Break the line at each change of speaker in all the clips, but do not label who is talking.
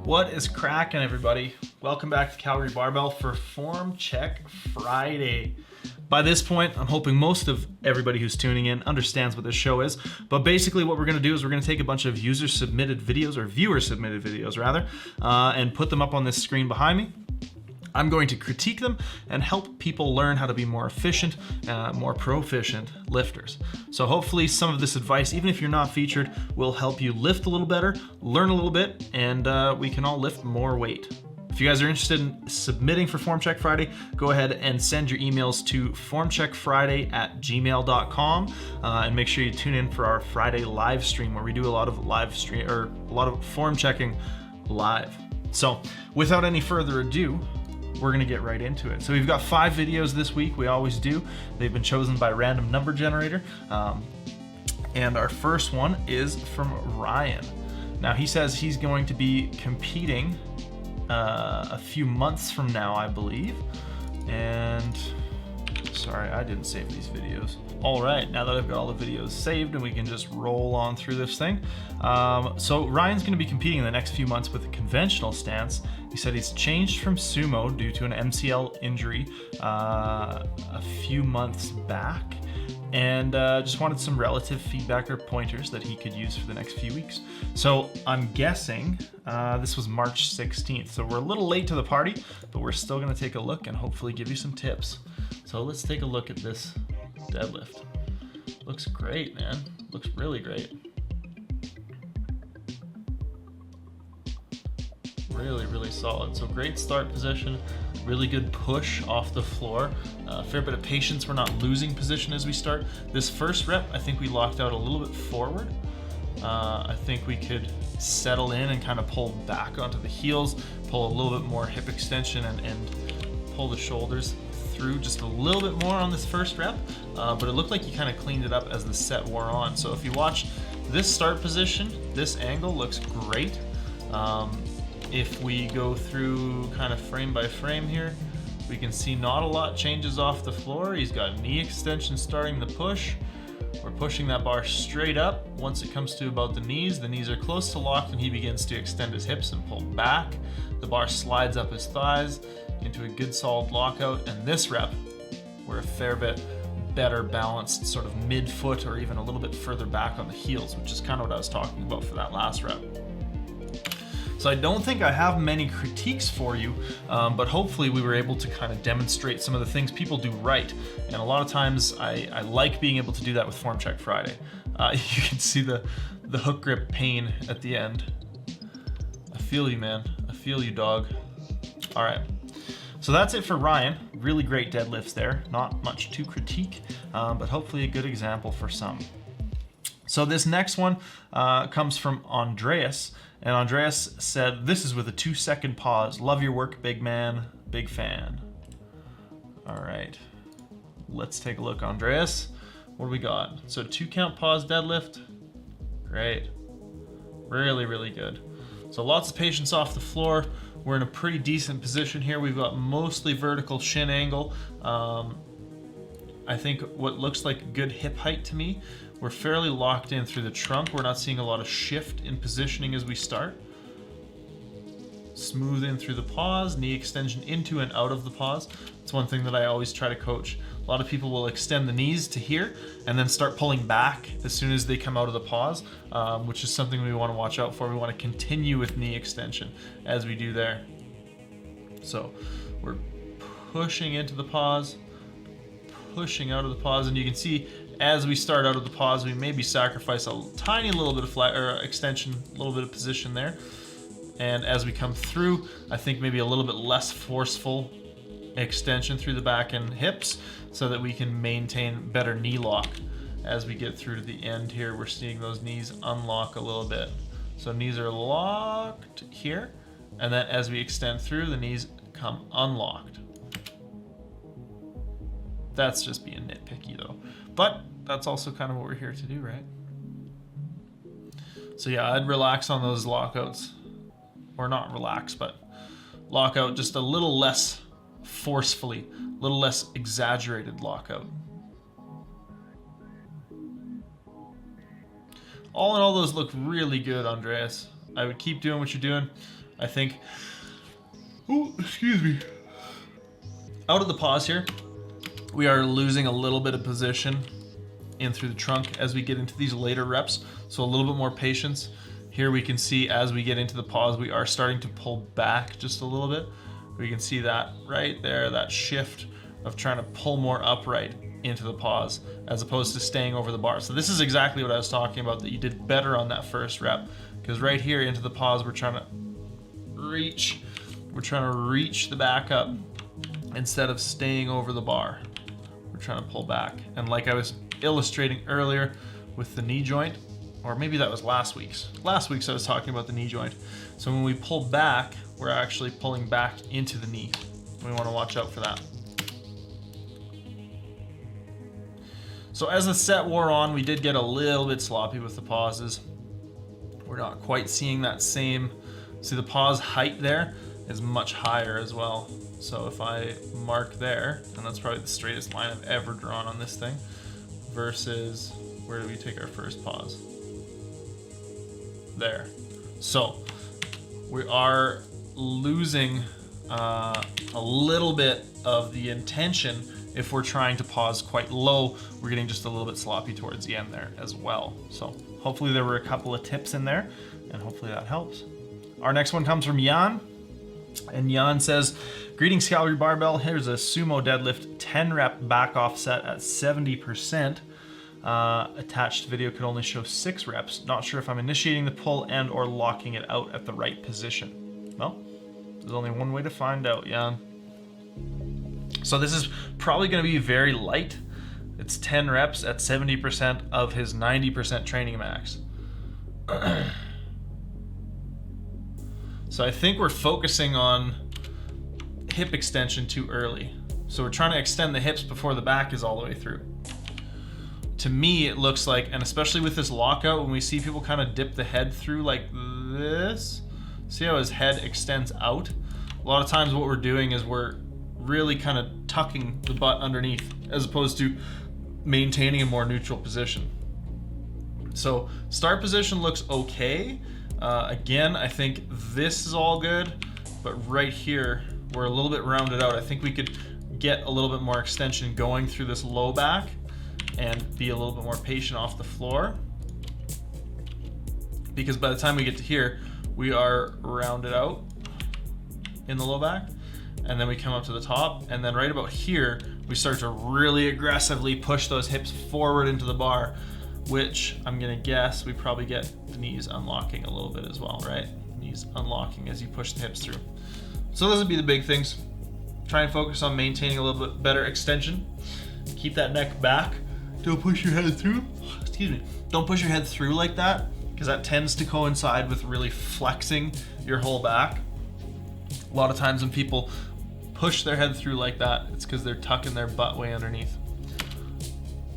What is cracking, everybody? Welcome back to Calgary Barbell for Form Check Friday. By this point, I'm hoping most of everybody who's tuning in understands what this show is, but basically what we're going to do is we're going to take a bunch of user-submitted videos, or viewer-submitted videos rather, and put them up on this screen behind me. I'm going to critique them and help people learn how to be more efficient, more proficient lifters. So hopefully some of this advice, even if you're not featured, will help you lift a little better, learn a little bit, and we can all lift more weight. If you guys are interested in submitting for Form Check Friday, go ahead and send your emails to formcheckfriday@gmail.com, and make sure you tune in for our Friday live stream where we do a lot of form checking live. So without any further ado, we're gonna get right into it. So we've got 5 videos this week, we always do. They've been chosen by random number generator. And our first one is from Ryan. Now he says he's going to be competing a few months from now, I believe. And sorry, I didn't save these videos. All right, now that I've got all the videos saved and we can just roll on through this thing. So Ryan's gonna be competing in the next few months with a conventional stance. He said he's changed from sumo due to an MCL injury a few months back, and just wanted some relative feedback or pointers that he could use for the next few weeks. So I'm guessing this was March 16th. So we're a little late to the party, but we're still gonna take a look and hopefully give you some tips. So let's take a look at this deadlift. Looks great, man. Looks really great. Really solid. So great start position, really good push off the floor, a fair bit of patience. We're not losing position as we start. This first rep, I think we locked out a little bit forward. I think we could settle in and kind of pull back onto the heels, pull a little bit more hip extension and pull the shoulders through just a little bit more on this first rep, but it looked like you kind of cleaned it up as the set wore on. So if you watch this start position, this angle looks great. If we go through kind of frame by frame here, we can see not a lot changes off the floor. He's got knee extension starting the push. We're pushing that bar straight up. Once it comes to about the knees are close to locked and he begins to extend his hips and pull back. The bar slides up his thighs into a good solid lockout, and this rep, we're a fair bit better balanced, sort of mid-foot or even a little bit further back on the heels, which is kind of what I was talking about for that last rep. So I don't think I have many critiques for you, but hopefully we were able to kind of demonstrate some of the things people do right. And a lot of times I like being able to do that with Form Check Friday. You can see the hook grip pain at the end. I feel you, man. I feel you, dog. All right. So that's it for Ryan. Really great deadlifts there. Not much to critique, but hopefully a good example for some. So this next one comes from Andreas. And Andreas said, this is with a 2-second pause. Love your work, big man. Big fan. All right. Let's take a look, Andreas. What do we got? So 2-count pause deadlift. Great. Really good. So lots of patience off the floor. We're in a pretty decent position here. We've got mostly vertical shin angle. I think what looks like good hip height to me. We're fairly locked in through the trunk. We're not seeing a lot of shift in positioning as we start. Smooth in through the pause, knee extension into and out of the pause. It's one thing that I always try to coach. A lot of people will extend the knees to here and then start pulling back as soon as they come out of the pause, which is something we want to watch out for. We want to continue with knee extension as we do there. So we're pushing into the pause, pushing out of the pause, and you can see as we start out of the pause, we maybe sacrifice a tiny little bit of flat or extension, a little bit of position there. And as we come through, I think maybe a little bit less forceful extension through the back and hips so that we can maintain better knee lock. As we get through to the end here, we're seeing those knees unlock a little bit. So knees are locked here, and then as we extend through, the knees come unlocked. That's just being nitpicky though. But that's also kind of what we're here to do, right? So yeah, I'd relax on those lockouts. Or not relax, but lockout just a little less forcefully, a little less exaggerated lockout. All in all, those look really good, Andreas. I would keep doing what you're doing. I think, oh, excuse me. Out of the pause here, we are losing a little bit of position in through the trunk as we get into these later reps. So a little bit more patience. Here we can see as we get into the pause, we are starting to pull back just a little bit. We can see that right there, that shift of trying to pull more upright into the pause as opposed to staying over the bar. So this is exactly what I was talking about, that you did better on that first rep, because right here into the pause, we're trying to reach the back up instead of staying over the bar. We're trying to pull back. And like I was illustrating earlier with the knee joint, or maybe that was last week's I was talking about the knee joint. So when we pull back, we're actually pulling back into the knee. We want to watch out for that. So as the set wore on, we did get a little bit sloppy with the pauses. We're not quite seeing that same, see the pause height there is much higher as well. So if I mark there, and that's probably the straightest line I've ever drawn on this thing, versus where do we take our first pause? There. So we are losing a little bit of the intention. If we're trying to pause quite low, we're getting just a little bit sloppy towards the end there as well. So hopefully there were a couple of tips in there, and hopefully that helps. Our next one comes from Yawn, and Yawn says, greetings Calgary Barbell, here's a sumo deadlift 10 rep back off set at 70%. Attached video could only show 6 reps. Not sure if I'm initiating the pull and or locking it out at the right position. Well, there's only one way to find out, Yawn. So this is probably going to be very light. It's 10 reps at 70% of his 90% training max. So I think we're focusing on hip extension too early. So we're trying to extend the hips before the back is all the way through. To me, it looks like, and especially with this lockout, when we see people kind of dip the head through like this, see how his head extends out? A lot of times what we're doing is we're really kind of tucking the butt underneath as opposed to maintaining a more neutral position. So start position looks okay. Again, I think this is all good, but right here, we're a little bit rounded out. I think we could get a little bit more extension going through this low back and be a little bit more patient off the floor. Because by the time we get to here, we are rounded out in the low back. And then we come up to the top, and then right about here, we start to really aggressively push those hips forward into the bar, which I'm gonna guess we probably get the knees unlocking a little bit as well, right? Knees unlocking as you push the hips through. So those would be the big things. Try and focus on maintaining a little bit better extension. Keep that neck back. Don't push your head through. Excuse me. Don't push your head through like that, because that tends to coincide with really flexing your whole back. A lot of times when people push their head through like that, it's because they're tucking their butt way underneath.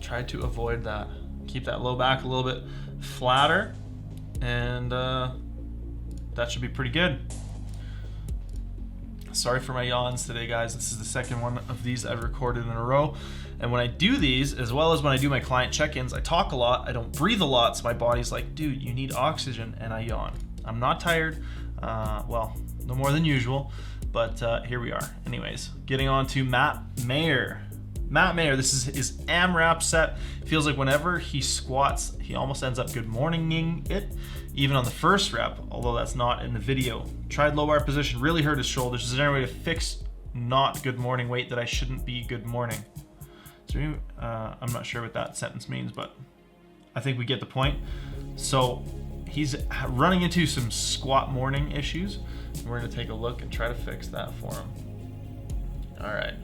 Try to avoid that. Keep that low back a little bit flatter, and that should be pretty good. Sorry for my yawns today, guys. This is the second one of these I've recorded in a row. And when I do these, as well as when I do my client check-ins, I talk a lot, I don't breathe a lot, so my body's like, dude, you need oxygen, and I yawn. I'm not tired, well, no more than usual, but here we are. Anyways, getting on to Matt Mayer. Matt Mayer, this is his AMRAP set. Feels like whenever he squats, he almost ends up good morninging it, even on the first rep, although that's not in the video. Tried low bar position, really hurt his shoulders. Is there any way to fix not good morning weight that I shouldn't be good morning? So I'm not sure what that sentence means, but I think we get the point. So he's running into some squat morning issues. We're gonna take a look and try to fix that for him. All right,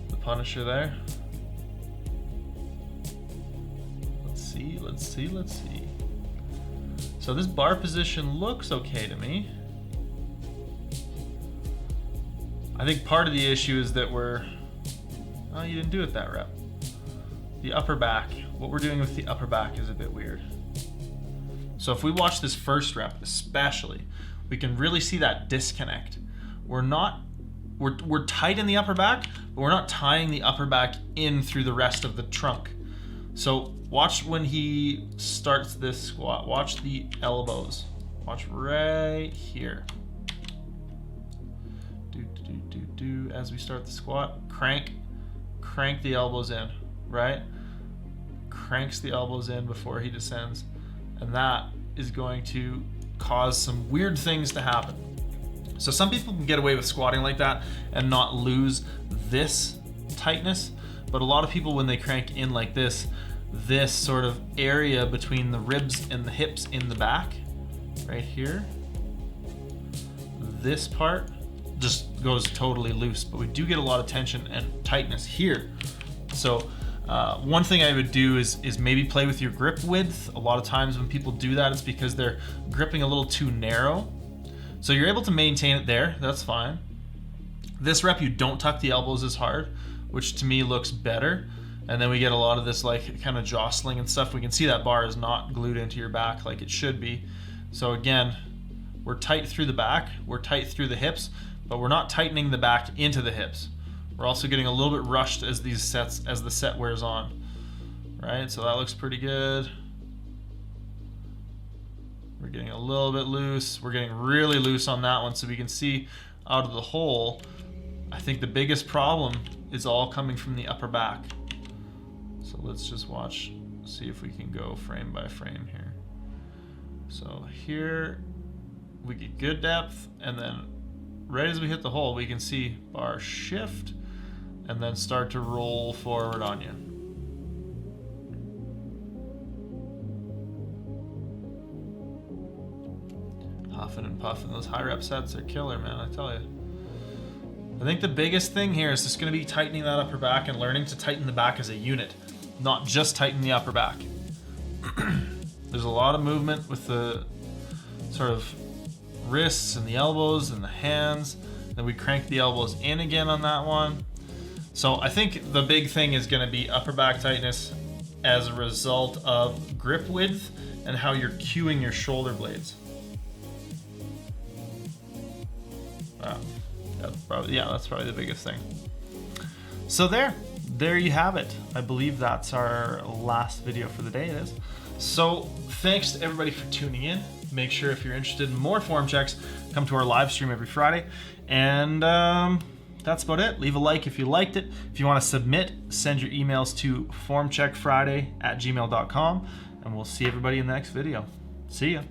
the Punisher there. Let's see. So this bar position looks okay to me. I think part of the issue is that you didn't do it that rep. the upper back, what we're doing with the upper back is a bit weird. So if we watch this first rep especially, we can really see that disconnect. We're tight in the upper back, but we're not tying the upper back in through the rest of the trunk. So watch when he starts this squat, watch the elbows. Watch right here. As we start the squat, crank the elbows in, right? Cranks the elbows in before he descends. And that is going to cause some weird things to happen. So some people can get away with squatting like that and not lose this tightness, but a lot of people, when they crank in like this sort of area between the ribs and the hips in the back, right here, this part just goes totally loose, but we do get a lot of tension and tightness here. So one thing I would do is maybe play with your grip width. A lot of times when people do that, it's because they're gripping a little too narrow. So you're able to maintain it there, that's fine. This rep, you don't tuck the elbows as hard, which to me looks better. And then we get a lot of this like kind of jostling and stuff. We can see that bar is not glued into your back like it should be. So again, we're tight through the back, we're tight through the hips, but we're not tightening the back into the hips. We're also getting a little bit rushed as the set wears on, right? So that looks pretty good. We're getting a little bit loose. We're getting really loose on that one, so we can see out of the hole. I think the biggest problem is all coming from the upper back. So let's just watch, see if we can go frame by frame here. So here we get good depth, and then right as we hit the hole, we can see bar shift and then start to roll forward on you. Huffing and puffing. Those high rep sets are killer, man, I tell you. I think the biggest thing here is just going to be tightening that upper back and learning to tighten the back as a unit, not just tighten the upper back. There's a lot of movement with the sort of wrists and the elbows and the hands. Then we crank the elbows in again on that one. So I think the big thing is going to be upper back tightness as a result of grip width and how you're cueing your shoulder blades. Wow. That's probably the biggest thing. So there you have it. I believe that's our last video for the day. It is. So thanks to everybody for tuning in. Make sure if you're interested in more form checks, come to our live stream every Friday. And that's about it. Leave a like if you liked it. If you want to submit, send your emails to formcheckfriday@gmail.com, and we'll see everybody in the next video. See ya.